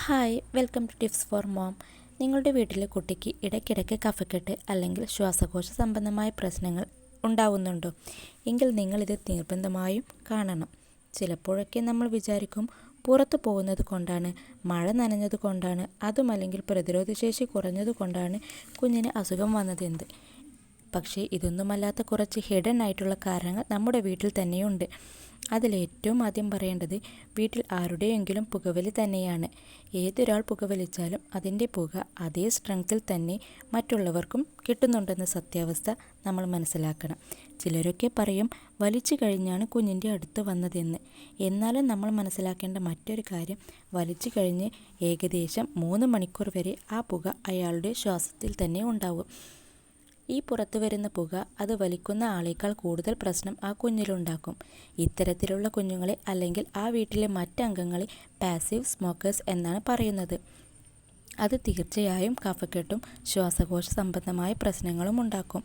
Hi, welcome to tips for mom. നിങ്ങളുടെ വീട്ടിലെ കുട്ടിക്ക് ഇടയ്ക്കിടയ്ക്ക് കഫക്കെട്ട് അല്ലെങ്കിൽ ശ്വാസകോശ സംബന്ധമായ പ്രശ്നങ്ങൾ ഉണ്ടാവുന്നുണ്ടോ? എങ്കിൽ നിങ്ങളിത് നിർബന്ധമായും കാണണം. ചിലപ്പോഴൊക്കെ നമ്മൾ വിചാരിക്കും പുറത്തു പോകുന്നത് കൊണ്ടാണ്, മഴ നനഞ്ഞത് കൊണ്ടാണ്, അതുമല്ലെങ്കിൽ പ്രതിരോധശേഷി കുറഞ്ഞത് കൊണ്ടാണ് കുഞ്ഞിന് അസുഖം വന്നതെന്ന്. പക്ഷേ ഇതൊന്നുമല്ലാത്ത കുറച്ച് ഹിഡൻ ആയിട്ടുള്ള കാരണങ്ങൾ നമ്മുടെ വീട്ടിൽ തന്നെയുണ്ട്. അതിലേറ്റവും ആദ്യം പറയേണ്ടത് വീട്ടിൽ ആരുടെയെങ്കിലും പുകവലി തന്നെയാണ്. ഏതൊരാൾ പുകവലിച്ചാലും അതിൻ്റെ പുക അതേ സ്ട്രെങ്ത്തിൽ തന്നെ മറ്റുള്ളവർക്കും കിട്ടുന്നുണ്ടെന്ന സത്യാവസ്ഥ നമ്മൾ മനസ്സിലാക്കണം. ചിലരൊക്കെ പറയും വലിച്ചു കഴിഞ്ഞാണ് കുഞ്ഞിൻ്റെ അടുത്ത് വന്നതെന്ന്. എന്നാലും നമ്മൾ മനസ്സിലാക്കേണ്ട മറ്റൊരു കാര്യം, വലിച്ചു കഴിഞ്ഞ് ഏകദേശം 3 മണിക്കൂർ വരെ ആ പുക അയാളുടെ ശ്വാസത്തിൽ തന്നെ ഉണ്ടാവും. ഈ പുറത്തു വരുന്ന പുക അത് വലിക്കുന്ന ആളേക്കാൾ കൂടുതൽ പ്രശ്നം ആ കുഞ്ഞിലുണ്ടാക്കും. ഇത്തരത്തിലുള്ള കുഞ്ഞുങ്ങളെ അല്ലെങ്കിൽ ആ വീട്ടിലെ മറ്റംഗങ്ങളെ പാസീവ് സ്മോക്കേഴ്സ് എന്നാണ് പറയുന്നത്. അത് തീർച്ചയായും കഫക്കെട്ടും ശ്വാസകോശ സംബന്ധമായ പ്രശ്നങ്ങളും ഉണ്ടാക്കും.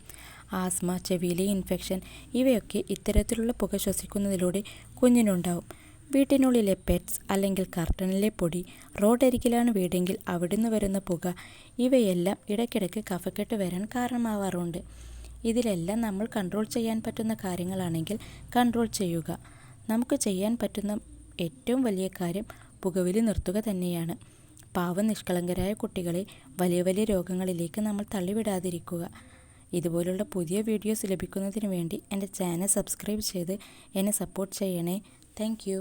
ആസ്മ, ചെവിയിലെ ഇൻഫെക്ഷൻ ഇവയൊക്കെ ഇത്തരത്തിലുള്ള പുക ശ്വസിക്കുന്നതിലൂടെ കുഞ്ഞിനുണ്ടാവും. വീട്ടിനുള്ളിലെ പെറ്റ്സ് അല്ലെങ്കിൽ കർട്ടനിലെ പൊടി, റോഡരികിലാണ് വീടെങ്കിൽ അവിടുന്ന് വരുന്ന പുക, ഇവയെല്ലാം ഇടയ്ക്കിടയ്ക്ക് കഫക്കെട്ട് വരാൻ കാരണമാവാറുണ്ട്. ഇതിലെല്ലാം നമ്മൾ കൺട്രോൾ ചെയ്യാൻ പറ്റുന്ന കാര്യങ്ങളാണെങ്കിൽ കൺട്രോൾ ചെയ്യുക. നമുക്ക് ചെയ്യാൻ പറ്റുന്ന ഏറ്റവും വലിയ കാര്യം പുകവലി നിർത്തുക തന്നെയാണ്. പാവം നിഷ്കളങ്കരായ കുട്ടികളെ വലിയ വലിയ രോഗങ്ങളിലേക്ക് നമ്മൾ തള്ളിവിടാതിരിക്കുക. ഇതുപോലുള്ള പുതിയ വീഡിയോസ് ലഭിക്കുന്നതിന് വേണ്ടി എൻ്റെ ചാനൽ സബ്സ്ക്രൈബ് ചെയ്ത് എന്നെ സപ്പോർട്ട് ചെയ്യണേ. Thank you.